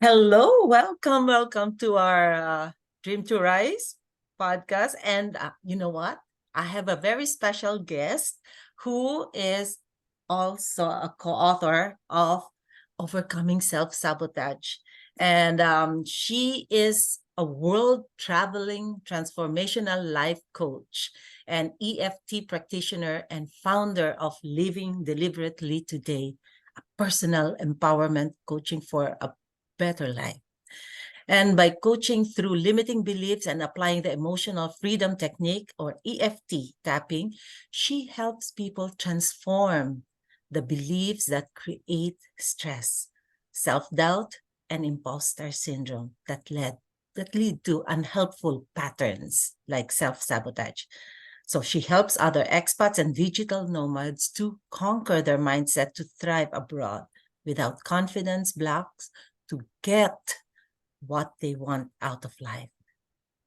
Hello, welcome to our Dream to Rise podcast. And you know what? I have a very special guest who is also a co-author of Overcoming Self-Sabotage. And she is a world traveling transformational life coach, an EFT practitioner, and founder of Living Deliberately Today, a personal empowerment coaching for a better life. And by coaching through limiting beliefs and applying the emotional freedom technique or EFT tapping, she helps people transform the beliefs that create stress, self-doubt, and imposter syndrome that lead to unhelpful patterns like self-sabotage. So she helps other expats and digital nomads to conquer their mindset to thrive abroad without confidence blocks, to get what they want out of life.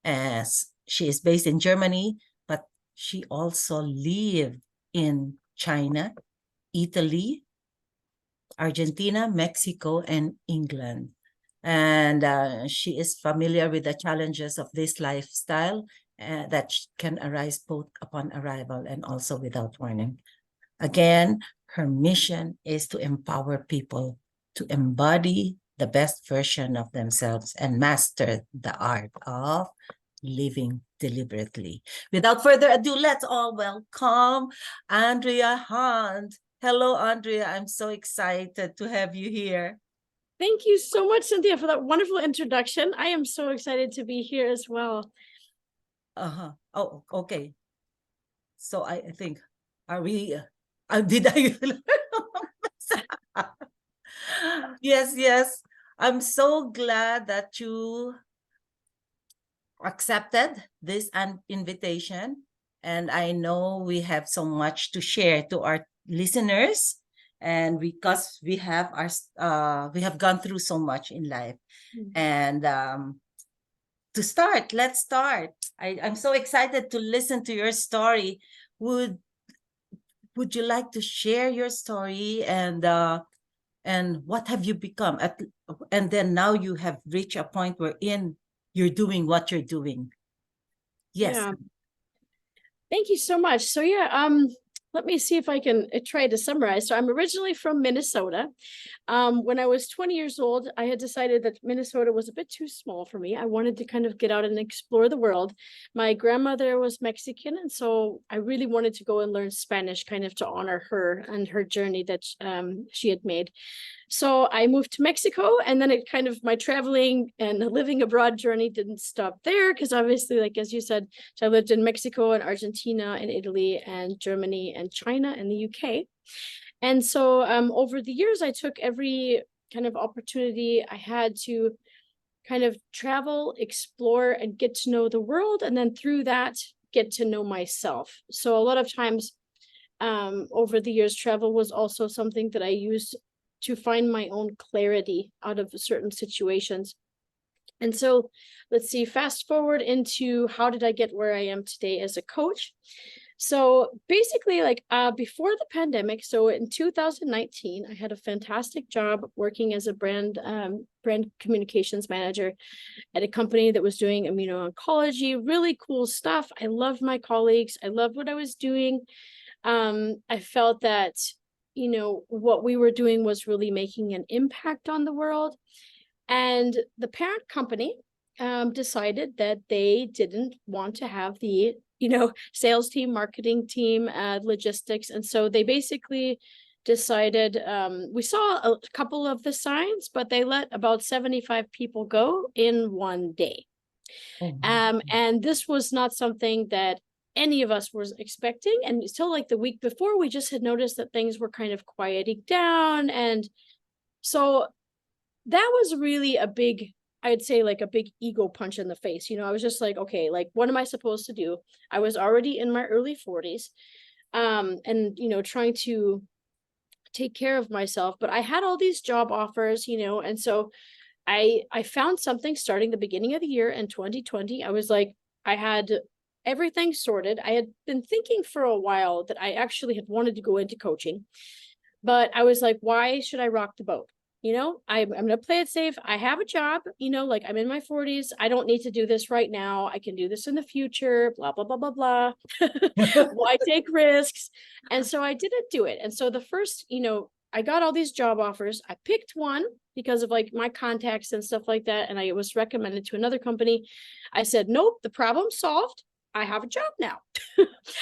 As she is based in Germany, but she also lived in China, Italy, Argentina, Mexico, and England. And she is familiar with the challenges of this lifestyle that can arise both upon arrival and also without warning. Again, her mission is to empower people to embody the best version of themselves and master the art of living deliberately. Without further ado, let's all welcome Andrea Hunt. Hello, Andrea. I'm so excited to have you here. Thank you so much, Cynthia, for that wonderful introduction. I am so excited to be here as well. Oh, okay. So I think, are we, did I? Yes. I'm so glad that you accepted this invitation. And I know we have so much to share to our listeners. And because we have gone through so much in life. And let's start. I'm so excited to listen to your story. Would you like to share your story and what have you become and then now you have reached a point wherein you're doing what you're doing? Yes. Yeah. Thank you so much. So let me see if I can try to summarize. So I'm originally from Minnesota. When I was 20 years old, I had decided that Minnesota was a bit too small for me. I wanted to kind of get out and explore the world. My grandmother was Mexican, and so I really wanted to go and learn Spanish, kind of to honor her and her journey that she had made. So I moved to Mexico, and then it kind of, my traveling and living abroad journey didn't stop there, because obviously, like as you said, I lived in Mexico and Argentina and Italy and Germany and China and the UK. And so over the years, I took every kind of opportunity I had to kind of travel, explore, and get to know the world. And then through that, get to know myself. So a lot of times over the years, travel was also something that I used to find my own clarity out of certain situations. And so let's see, fast forward into how did I get where I am today as a coach? So basically, like before the pandemic, so in 2019, I had a fantastic job working as a brand communications manager at a company that was doing immuno-oncology, really cool stuff. I loved my colleagues. I loved what I was doing. I felt that, what we were doing was really making an impact on the world. And the parent company decided that they didn't want to have the sales team, marketing team, logistics. And so they basically decided, we saw a couple of the signs, but they let about 75 people go in one day. And this was not something that any of us was expecting. And until like the week before, we just had noticed that things were kind of quieting down. And so that was really a big, I'd say like a big ego punch in the face. I was just like, okay, like, what am I supposed to do? I was already in my early 40s, and, trying to take care of myself, but I had all these job offers, and so I found something starting the beginning of the year in 2020. I was like, I had everything sorted. I had been thinking for a while that I actually had wanted to go into coaching, but I was like, why should I rock the boat? I'm going to play it safe. I have a job, like I'm in my 40s. I don't need to do this right now. I can do this in the future, blah, blah, blah, blah, blah. Why take risks? And so I didn't do it. And so the first, I got all these job offers. I picked one because of like my contacts and stuff like that. And I was recommended to another company. I said, nope, the problem's solved. I have a job now.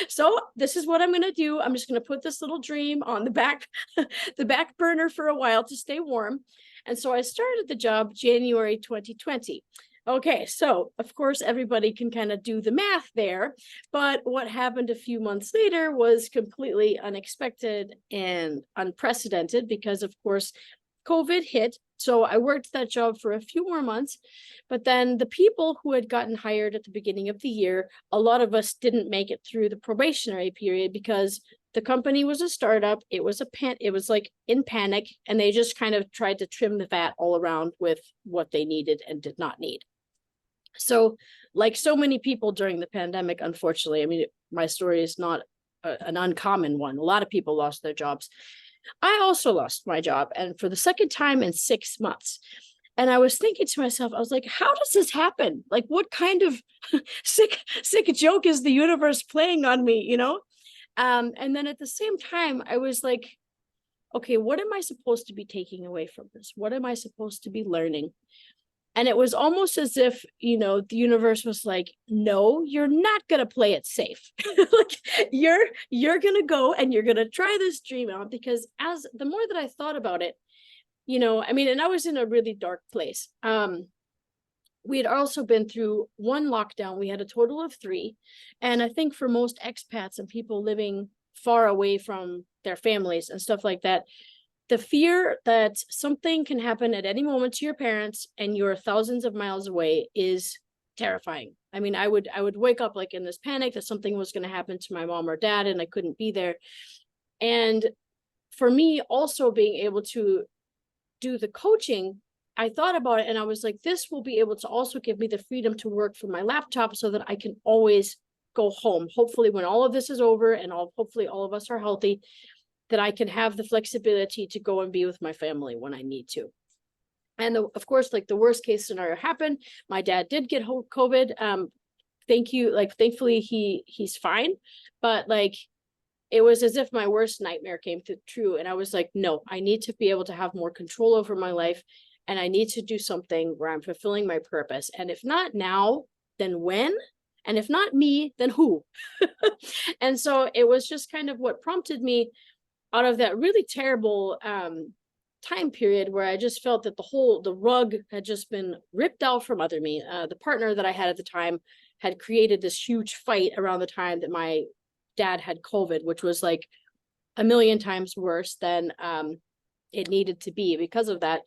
So this is what I'm going to do. I'm just going to put this little dream on the back, the back burner for a while to stay warm. And so I started the job January 2020. Okay, so of course, everybody can kind of do the math there. But what happened a few months later was completely unexpected and unprecedented because, of course, COVID hit. So I worked that job for a few more months. But then the people who had gotten hired at the beginning of the year, a lot of us didn't make it through the probationary period because the company was a startup. It was it was like in panic, and they just kind of tried to trim the fat all around with what they needed and did not need. So like so many people during the pandemic, unfortunately, I mean, my story is not an uncommon one. A lot of people lost their jobs. I also lost my job, and for the second time in 6 months. And I was thinking to myself, I was like, how does this happen? Like, what kind of sick joke is the universe playing on me, And then at the same time, I was like, okay, what am I supposed to be taking away from this? What am I supposed to be learning? And it was almost as if, the universe was like, no, you're not going to play it safe. Like you're going to go and you're going to try this dream out, because as the more that I thought about it, and I was in a really dark place. We had also been through one lockdown. We had a total of 3. And I think for most expats and people living far away from their families and stuff like that, the fear that something can happen at any moment to your parents and you're thousands of miles away is terrifying. I mean, I would wake up like in this panic that something was going to happen to my mom or dad and I couldn't be there. And for me, also being able to do the coaching, I thought about it and I was like, this will be able to also give me the freedom to work from my laptop so that I can always go home. Hopefully when all of this is over and hopefully all of us are healthy, that I can have the flexibility to go and be with my family when I need to. And of course, like the worst case scenario happened. My dad did get COVID. Thankfully he's fine. But like, it was as if my worst nightmare came true. And I was like, no, I need to be able to have more control over my life. And I need to do something where I'm fulfilling my purpose. And if not now, then when? And if not me, then who? And so it was just kind of what prompted me out of that really terrible time period where I just felt that the rug had just been ripped out from under me. The partner that I had at the time had created this huge fight around the time that my dad had COVID, which was like a million times worse than it needed to be because of that.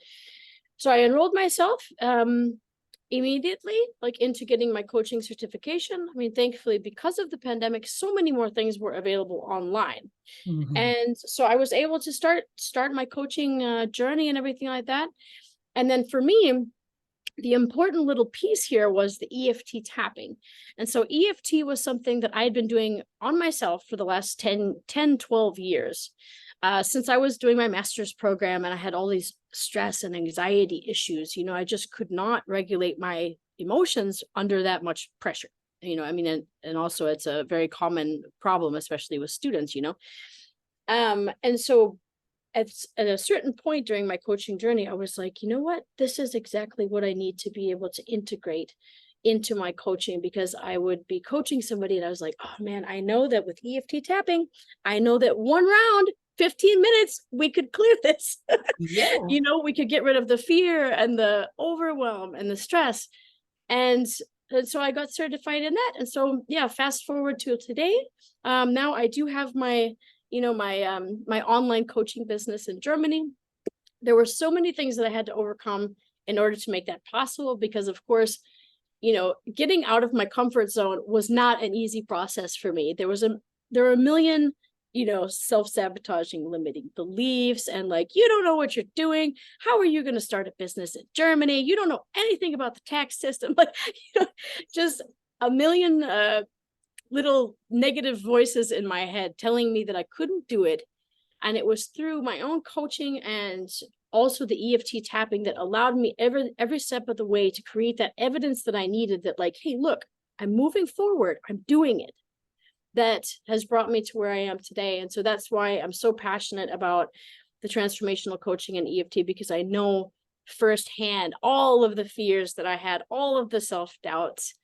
So I enrolled myself immediately, like into getting my coaching certification. I mean, thankfully, because of the pandemic, so many more things were available online. Mm-hmm. And so I was able to start my coaching journey and everything like that. And then for me, the important little piece here was the EFT tapping. And so EFT was something that I had been doing on myself for the last 12 years. Since I was doing my master's program and I had all these stress and anxiety issues, I just could not regulate my emotions under that much pressure, and also it's a very common problem, especially with students, and so at a certain point during my coaching journey, I was like, you know what, this is exactly what I need to be able to integrate into my coaching, because I would be coaching somebody and I was like, oh man, I know that with EFT tapping, I know that one round, 15 minutes, we could clear this. Yeah. We could get rid of the fear and the overwhelm and the stress. And so I got certified in that. And so, yeah, fast forward to today. Now I do have my online coaching business in Germany. There were so many things that I had to overcome in order to make that possible, because of course, getting out of my comfort zone was not an easy process for me. There were a million, self-sabotaging limiting beliefs and like, you don't know what you're doing. How are you going to start a business in Germany? You don't know anything about the tax system. Like, just a million little negative voices in my head telling me that I couldn't do it. And it was through my own coaching and also the EFT tapping that allowed me every step of the way to create that evidence that I needed, that like, hey, look, I'm moving forward, I'm doing it. That has brought me to where I am today. And so that's why I'm so passionate about the transformational coaching and EFT, because I know firsthand all of the fears that I had, all of the self-doubts,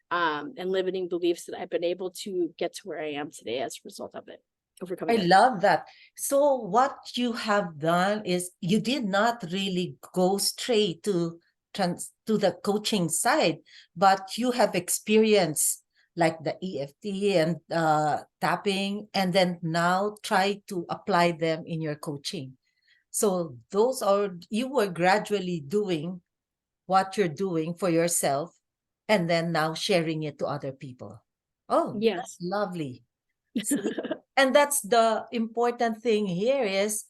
and limiting beliefs that I've been able to get to where I am today as a result of it, I overcoming it. love that. So what you have done is you did not really go straight to the coaching side, but you have experienced like the EFT and tapping, and then now try to apply them in your coaching. So those are, you were gradually doing what you're doing for yourself, and then now sharing it to other people. Oh, that's Yes. lovely. See? And that's the important thing here is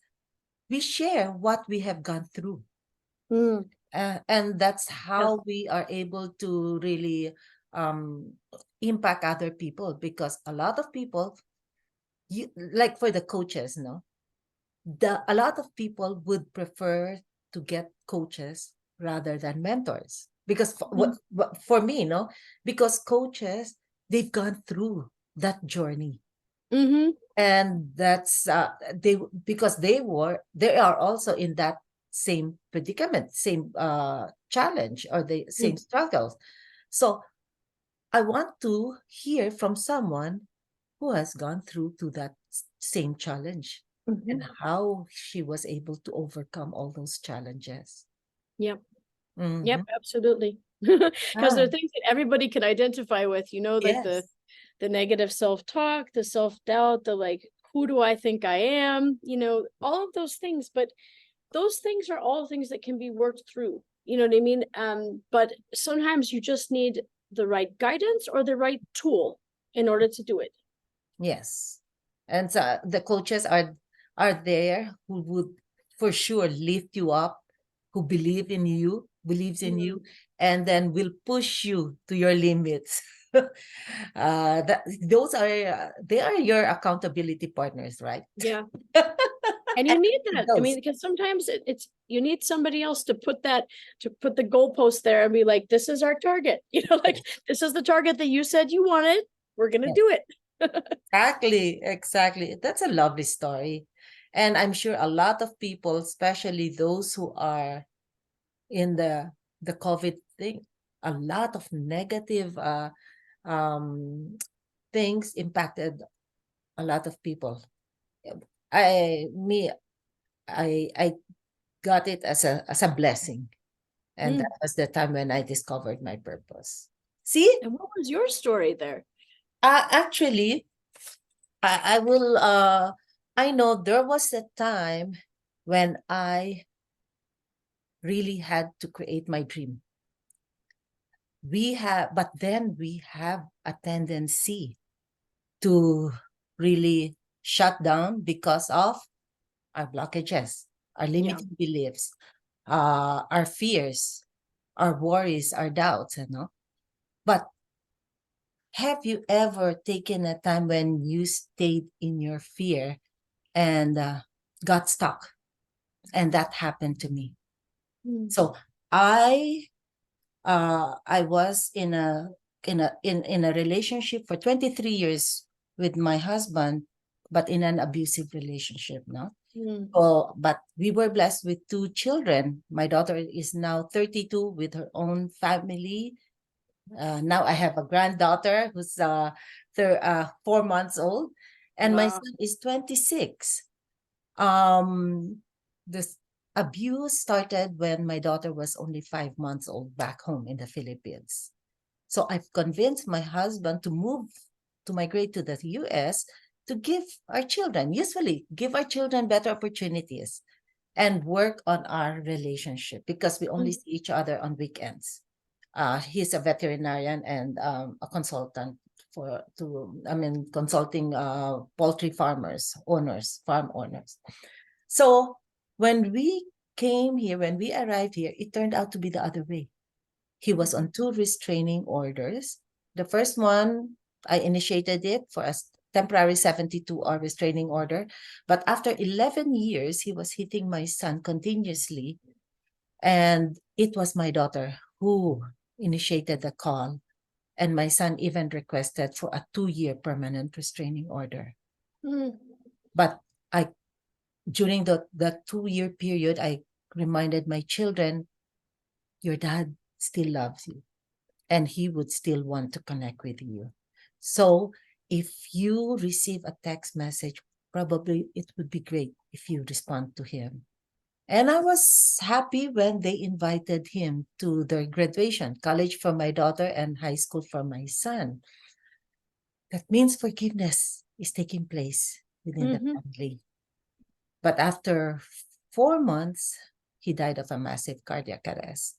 we share what we have gone through. Mm, And that's yes. how we are able to really um, impact other people, because a lot of people, like for the coaches, no, a lot of people would prefer to get coaches rather than mentors, because Mm, for me, no, because coaches, they've gone through that journey, mm-hmm. and that's they, because they are also in that same predicament, same challenge, or the same Mm, struggles. So I want to hear from someone who has gone through to that same challenge, and mm-hmm. how she was able to overcome all those challenges. Yep. Yep, Mm-hmm. absolutely. Because there Ah, are things that everybody can identify with, like yes, the negative self-talk, the self-doubt, the like, who do I think I am? All of those things. But those things are all things that can be worked through. You know what I mean? But sometimes you just need the right guidance or the right tool in order to do it. yes. And so the coaches are there who would for sure lift you up, who believes in Mm, you, and then will push you to your limits. Those are they are your accountability partners, right? yeah. And you And need that. I mean, those, because sometimes it's you need somebody else to put the goalpost there and be like, this is our target. Like, yes, this is the target that you said you wanted. We're gonna yes, do it. exactly. That's a lovely story. And I'm sure a lot of people, especially those who are in the COVID thing, a lot of negative um, things impacted a lot of people. I me I got it as a blessing, and Mm. that was the time when I discovered my purpose. See, And what was your story there? actually, I will. I know there was a time when I really had to create my dream. But then we have a tendency to really shut down because of our blockages, our Yeah. limiting beliefs, our fears, our worries, our doubts, But have you ever taken a time when you stayed in your fear and got stuck? And that happened to me. Mm. So I was in a relationship for 23 years with my husband, but in an abusive relationship, no? Mm. Oh, but we were blessed with two children. My daughter is now 32 with her own family. Now I have a granddaughter who's 4 months old, and my Wow. son is 26. Um, this abuse started when my daughter was only 5 months old back home in the Philippines. So I've convinced my husband to migrate to the US to give our children, usually give our children better opportunities and work on our relationship, because we only Mm. see each other on weekends. He's a veterinarian and a consultant consulting poultry farmers, owners, farm owners. So when we arrived here, it turned out to be the other way. He was on two restraining orders. The first one, I initiated it for us. temporary 72-hour restraining order. But after 11 years, he was hitting my son continuously. And it was my daughter who initiated the call. And my son even requested for a 2-year permanent restraining order. Mm. But during the 2-year period, I reminded my children, your dad still loves you and he would still want to connect with you. So if you receive a text message, probably it would be great if you respond to him. And I was happy when they invited him to their graduation, college for my daughter and high school for my son. That means forgiveness is taking place within the family. But after 4 months, he died of a massive cardiac arrest.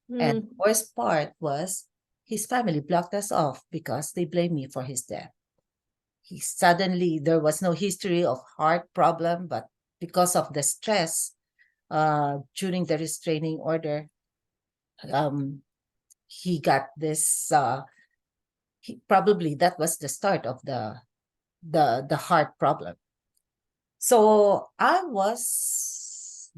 And the worst part was his family blocked us off because they blamed me for his death. There was no history of heart problem, but because of the stress during the restraining order, he got this. Probably that was the start of the heart problem. So I was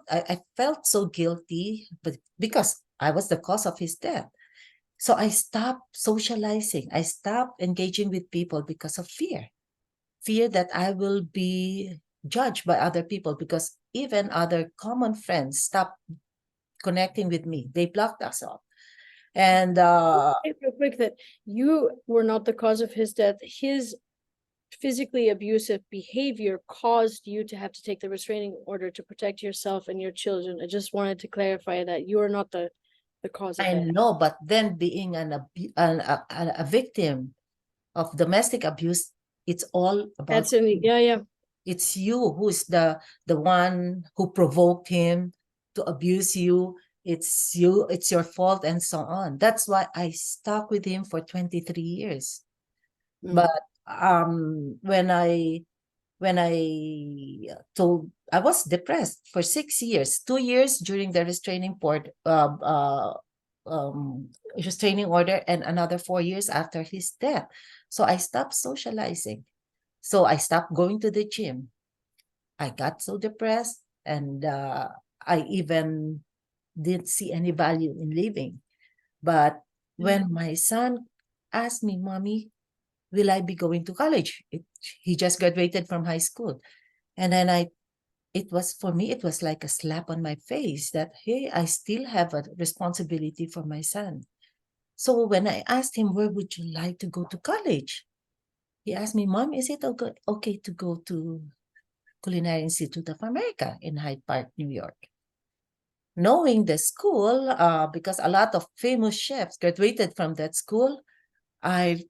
I felt so guilty, but because I was the cause of his death. So I stopped socializing. I stopped engaging with people because of fear. Fear that I will be judged by other people, because even other common friends stopped connecting with me. They blocked us off. And Real quick, that you were not the cause of his death. His physically abusive behavior caused you to have to take the restraining order to protect yourself and your children. I just wanted to clarify that you are not the cause of I it. know, but then being a victim of domestic abuse, it's all about yeah. It's you who's the one who provoked him to abuse you. It's you, it's your fault, and so on. That's why I stuck with him for 23 years. But when I told, I was depressed for 6 years, 2 years during the restraining order, and another 4 years after his death. So I stopped socializing. So I stopped going to the gym. I got so depressed, and I even didn't see any value in living. But when my son asked me, Mommy, will I be going to college? He just graduated from high school. And then it was, for me, it was like a slap on my face that, hey, I still have a responsibility for my son. So when I asked him, where would you like to go to college? He asked me, Mom, is it okay to go to Culinary Institute of America in Hyde Park, New York? Knowing the school, because a lot of famous chefs graduated from that school, I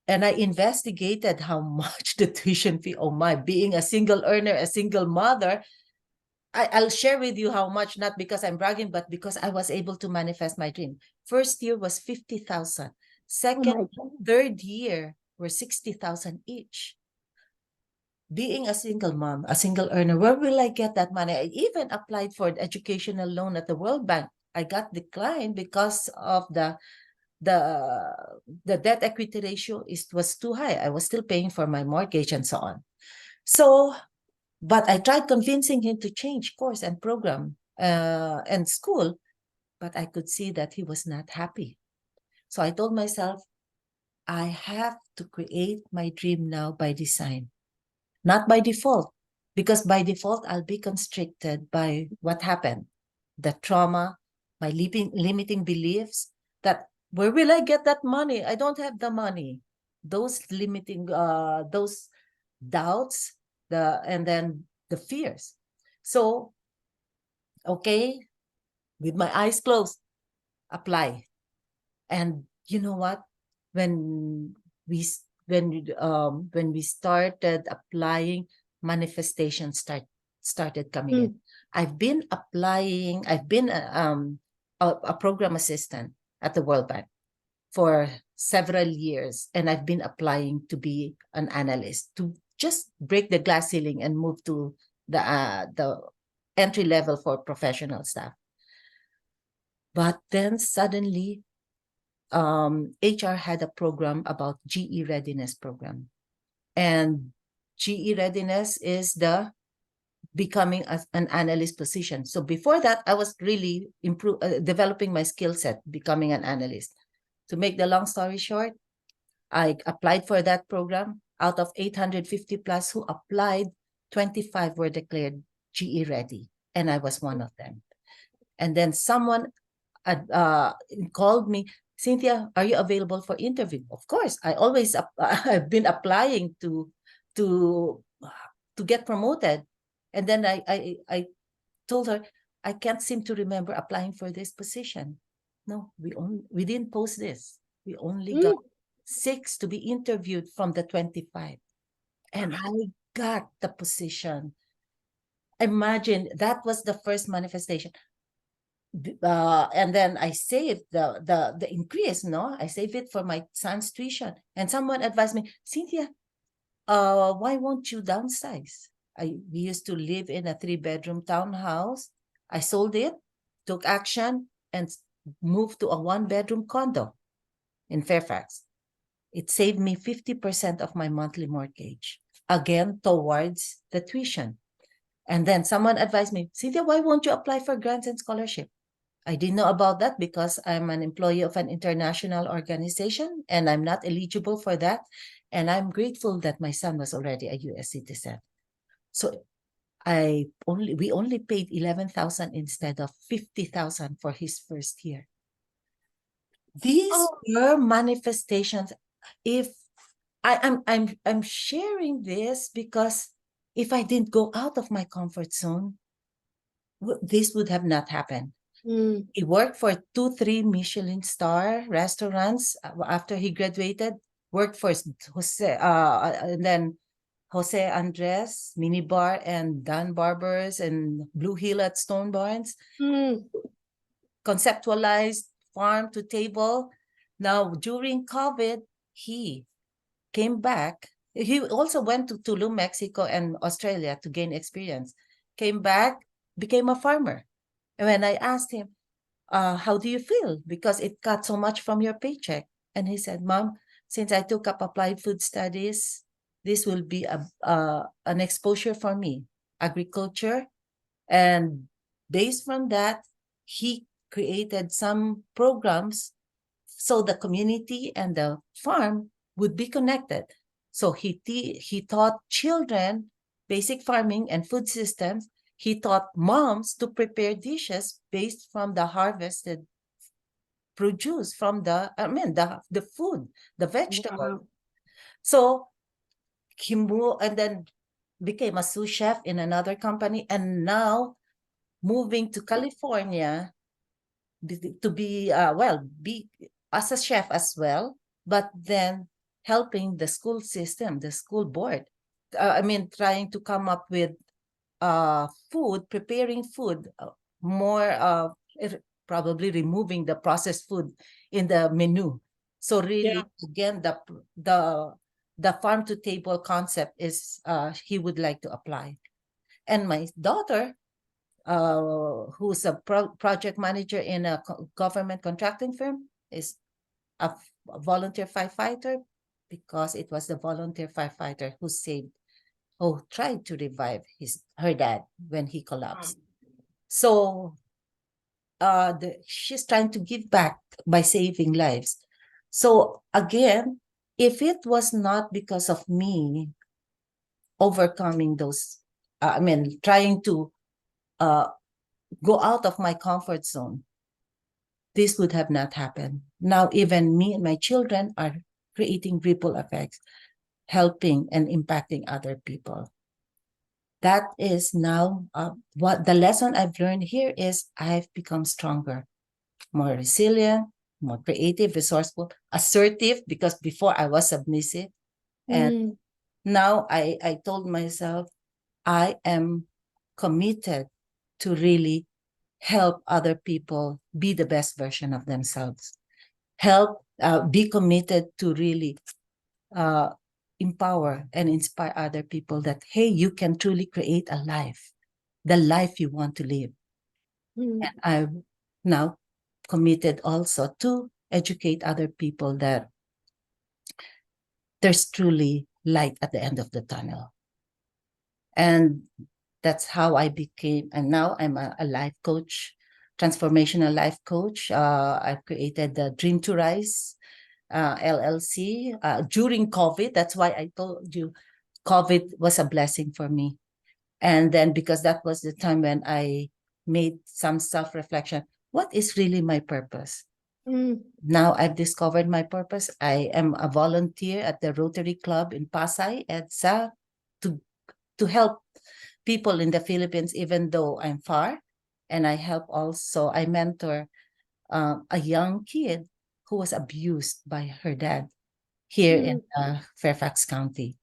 investigated how much the tuition fee. Oh my, being a single earner, a single mother, I'll share with you how much, not because I'm bragging, but because I was able to manifest my dream. First year was 50,000. Second, third year were 60,000 each. Being a single mom, a single earner, where will I get that money? I even applied for an educational loan at the World Bank. I got declined because of the debt equity ratio was too high. I was still paying for my mortgage and so on. So, but I tried convincing him to change course and program and school, but I could see that he was not happy. So I told myself, I have to create my dream now by design, not by default, because by default, I'll be constricted by what happened, the trauma, my limiting beliefs that where will I get that money? I don't have the money. Those limiting, those doubts, and then the fears. So, okay, with my eyes closed, apply. And you know what? When we when we started applying, manifestation started coming in. I've been applying. I've been a program assistant at the World Bank for several years, and I've been applying to be an analyst to just break the glass ceiling and move to the entry level for professional staff. But then suddenly, HR had a program about GE readiness program. And GE readiness is the becoming an analyst position. So before that, I was really developing my skill set, becoming an analyst. To make the long story short, I applied for that program. Out of 850 plus who applied, 25 were declared GE ready, and I was one of them. And then someone called me, Cynthia, are you available for interview? Of course, I always I've been applying to get promoted. And then I told her, I can't seem to remember applying for this position. No, we didn't post this. We only got 6 to be interviewed from the 25. And I got the position. Imagine, that was the first manifestation. And then I saved the increase, no? I saved it for my son's tuition. And someone advised me, Cynthia, why won't you downsize? We used to live in a 3-bedroom townhouse. I sold it, took action, and moved to a 1-bedroom condo in Fairfax. It saved me 50% of my monthly mortgage, again, towards the tuition. And then someone advised me, Cynthia, why won't you apply for grants and scholarship? I didn't know about that because I'm an employee of an international organization and I'm not eligible for that. And I'm grateful that my son was already a US citizen. So we only paid 11,000 instead of 50,000 for his first year. These were manifestations. If I'm sharing this because if I didn't go out of my comfort zone, this would have not happened. He worked for 2-3 Michelin star restaurants after he graduated. Worked for Jose, and then Jose Andres Minibar and Dan Barbers and Blue Hill at Stone Barns. Conceptualized farm to table. Now during COVID, he came back. He also went to Tulum, Mexico and Australia to gain experience. Came back, became a farmer. And when I asked him, how do you feel? Because it cut so much from your paycheck. And he said, Mom, since I took up applied food studies, this will be an exposure for me, agriculture. And based from that, he created some programs so the community and the farm would be connected. So he taught children basic farming and food systems. He taught moms to prepare dishes based from the harvested produce from the food, the vegetable. Wow. So he moved and then became a sous chef in another company, and now moving to California to be be as a chef as well, but then helping the school system, the school board. Trying to come up with preparing food, more probably removing the processed food in the menu. So really, again, the farm to table concept is he would like to apply. And my daughter, who's a project manager in a government contracting firm, is a volunteer firefighter, because it was the volunteer firefighter who tried to revive her dad when he collapsed. So she's trying to give back by saving lives. So again, if it was not because of me overcoming those, trying to go out of my comfort zone, this would have not happened. Now, even me and my children are creating ripple effects, helping and impacting other people. That is now what the lesson I've learned here is I've become stronger, more resilient, more creative, resourceful, assertive, because before I was submissive. And now I told myself, I am committed to really help other people be the best version of themselves. Be committed to really empower and inspire other people that, hey, you can truly create a life, the life you want to live. And I'm now committed also to educate other people that there's truly light at the end of the tunnel. And that's how I became, and now I'm a life coach, transformational life coach. I've created the Dream to Rise LLC during COVID. That's why I told you COVID was a blessing for me. And then because that was the time when I made some self-reflection, what is really my purpose? Now I've discovered my purpose. I am a volunteer at the Rotary Club in Pasay, EDSA, to help people in the Philippines, even though I'm far. And I help also, I mentor a young kid who was abused by her dad here in Fairfax County.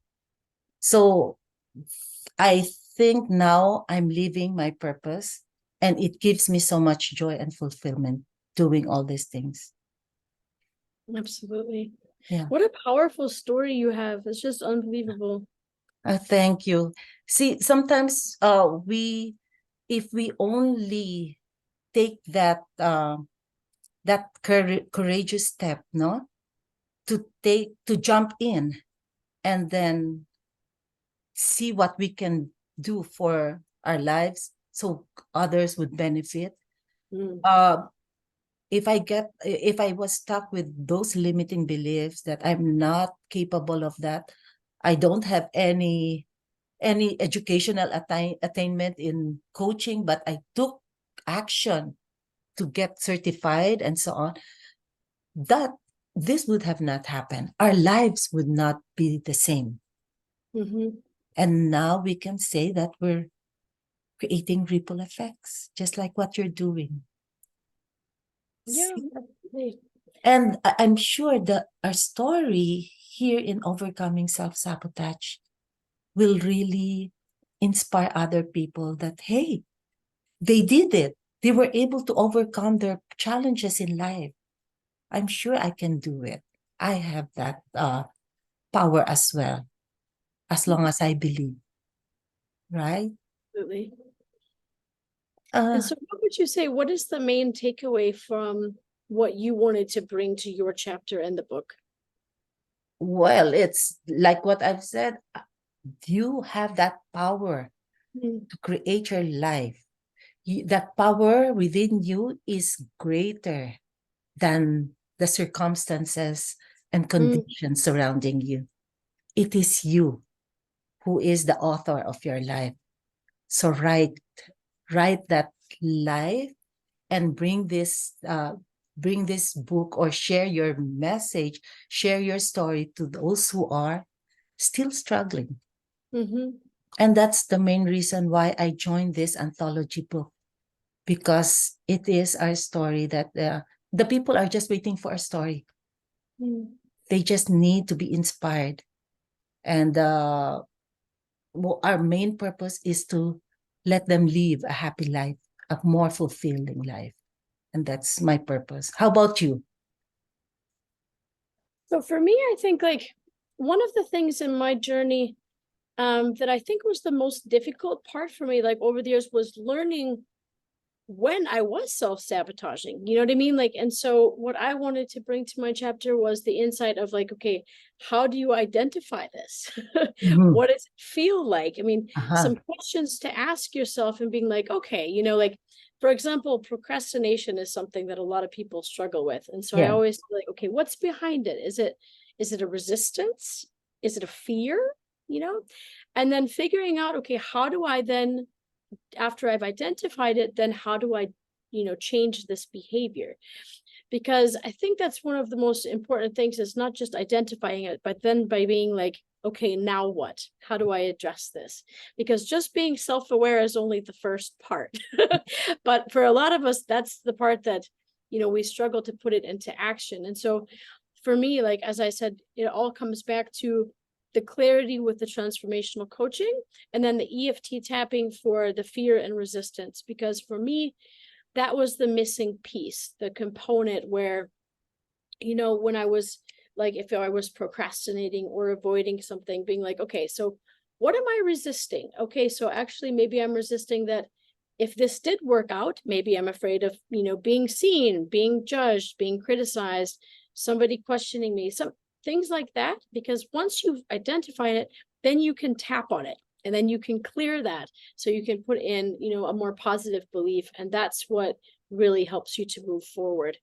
So I think now I'm living my purpose, and it gives me so much joy and fulfillment doing all these things. Absolutely. Yeah. What a powerful story you have. It's just unbelievable. Thank you. See, sometimes if we only take that courageous step, no, to jump in and then see what we can do for our lives so others would benefit. If I was stuck with those limiting beliefs that I'm not capable of that, I don't have any educational attainment in coaching, but I took action to get certified and so on, that this would have not happened. Our lives would not be the same. And now we can say that we're creating ripple effects, just like what you're doing. Yeah. And I'm sure that our story here in Overcoming Self-Sabotage will really inspire other people that, hey, they did it. They were able to overcome their challenges in life. I'm sure I can do it. I have that power as well, as long as I believe. Right? Absolutely. And so what would you say, what is the main takeaway from what you wanted to bring to your chapter in the book? Well, it's like what I've said. You have that power to create your life. That power within you is greater than the circumstances and conditions surrounding you. It is you who is the author of your life. So write that life and bring this book, or share your message, share your story to those who are still struggling. And that's the main reason why I joined this anthology book, because it is our story that the people are just waiting for a story. They just need to be inspired. And our main purpose is to let them live a happy life, a more fulfilling life. And that's my purpose. How about you? So for me, I think like one of the things in my journey that I think was the most difficult part for me, like over the years, was learning when I was self-sabotaging, you know what I mean? Like, and so what I wanted to bring to my chapter was the insight of like, okay, how do you identify this? What does it feel like? I mean, some questions to ask yourself and being like, okay, you know, like, for example, procrastination is something that a lot of people struggle with. And so I always feel like, okay, what's behind it? Is it a resistance? Is it a fear? You know, and then figuring out, okay, how do I then, after I've identified it, then how do I, you know, change this behavior? Because I think that's one of the most important things, is not just identifying it, but then by being like, okay, now what? How do I address this? Because just being self-aware is only the first part. But for a lot of us, that's the part that, you know, we struggle to put it into action. And so for me, like, as I said, it all comes back to the clarity with the transformational coaching, and then the EFT tapping for the fear and resistance. Because for me, that was the missing piece, the component where, you know, when I was like, if I was procrastinating or avoiding something, being like, okay, so what am I resisting? Okay, so actually maybe I'm resisting that if this did work out, maybe I'm afraid of, you know, being seen, being judged, being criticized, somebody questioning me, things like that, because once you've identified it, then you can tap on it and then you can clear that. So you can put in, a more positive belief. And that's what really helps you to move forward.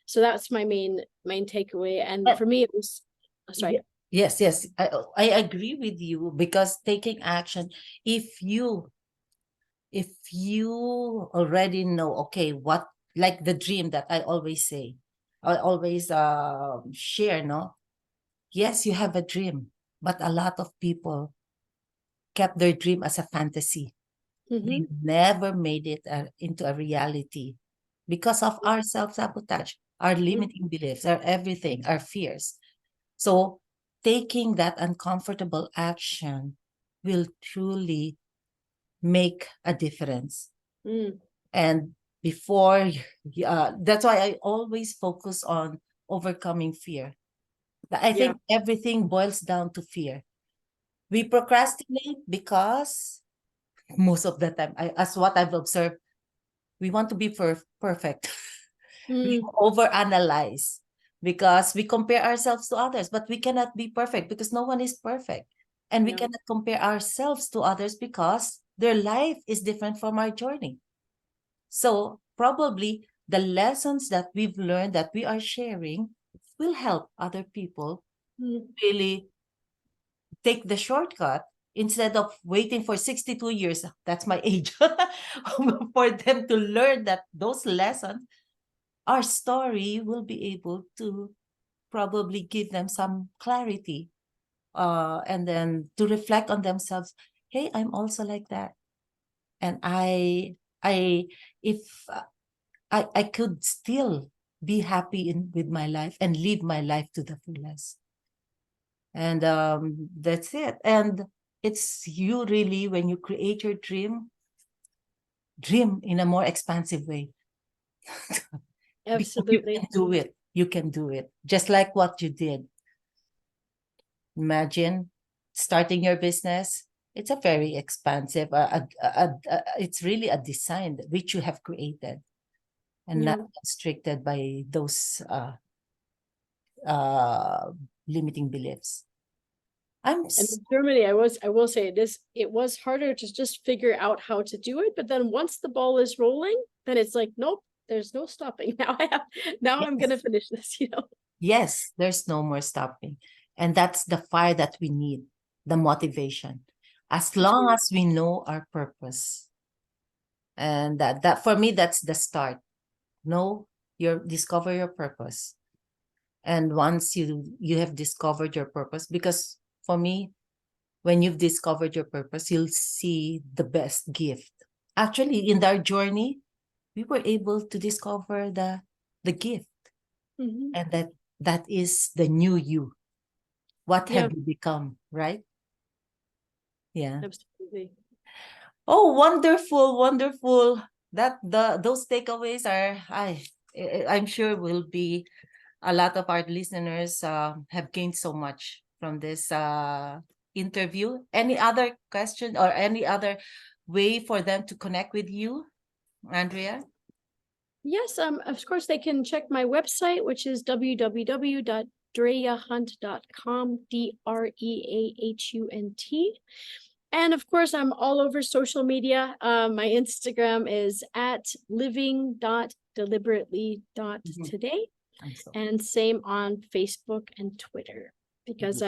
So that's my main takeaway. And But for me, it was, sorry. yes, yes, I agree with you, because taking action, if you already know, okay, what, like the dream that I always say, I always share, no? Yes, you have a dream, but a lot of people kept their dream as a fantasy. They never made it into a reality because of our self-sabotage, our limiting beliefs, our everything, our fears. So taking that uncomfortable action will truly make a difference. Mm, And before, that's why I always focus on overcoming fear. I yeah. think everything boils down to fear. We procrastinate because most of the time, as what I've observed, we want to be perfect. We Mm, overanalyze because we compare ourselves to others, but we cannot be perfect because no one is perfect. And we no. cannot compare ourselves to others because their life is different from our journey. So probably the lessons that we've learned that we are sharing will help other people Mm, really take the shortcut instead of waiting for 62 years. That's my age. For them to learn that those lessons, our story will be able to probably give them some clarity, and then to reflect on themselves. Hey, I'm also like that. And I if I could still be happy with my life and live my life to the fullest. And that's it. And it's you really, when you create your dream in a more expansive way. Because you absolutely. can do it. You can do it. Just like what you did. Imagine starting your business. It's a very expansive, it's really a design which you have created and Yeah. not constricted by those uh, limiting beliefs. I'm And in Germany, I will say it was harder to just figure out how to do it. But then once the ball is rolling, then it's like, nope, there's no stopping. Now I'm gonna yes, finish this. yes, there's no more stopping. And that's the fire that we need, the motivation. As long Absolutely. as we know our purpose. And that for me, that's the start. Know discover your purpose. And once you have discovered your purpose, because for me, when you've discovered your purpose, you'll see the best gift. Actually, in our journey, we were able to discover the gift, Mhm. and that is the new you. What Yeah, have you become, right? Yeah. absolutely. Oh, wonderful, wonderful. That those takeaways are I'm sure will be a lot of our listeners have gained so much from this interview. Any other question or any other way for them to connect with you, Andrea? Yes, of course they can check my website, which is www.dreahunt.com, DREAHUNT. And of course, I'm all over social media. My Instagram is at Mhm. living.deliberately.today. I'm so And same on Facebook and Twitter, because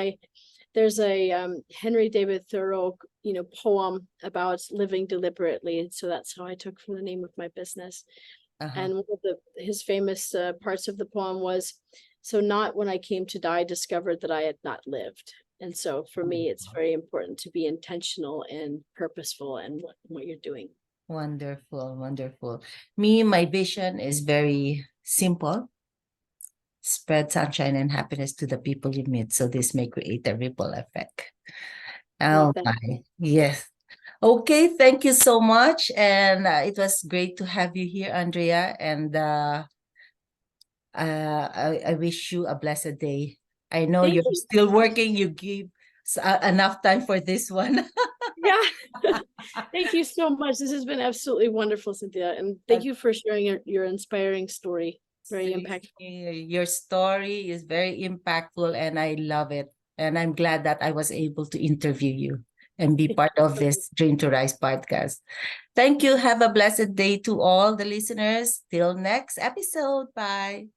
there's a Henry David Thoreau poem about living deliberately, and so that's how I took for the name of my business. uh-huh. And one of his famous parts of the poem was, "So not when I came to die discovered that I had not lived." And so for me, it's very important to be intentional and purposeful in what you're doing. Wonderful, wonderful. Me, my vision is very simple. Spread sunshine and happiness to the people you meet. So this may create a ripple effect. Love Oh that. my, yes. Okay, thank you so much. And it was great to have you here, Andrea. And I wish you a blessed day. I know Thank you're you. still working. You give enough time for this one. Yeah. Thank you so much. This has been absolutely wonderful, Cynthia. And thank you for sharing your inspiring story. Very impactful. Your story is very impactful and I love it. And I'm glad that I was able to interview you and be part of this Dream to Rise podcast. Thank you. Have a blessed day to all the listeners. Till next episode. Bye.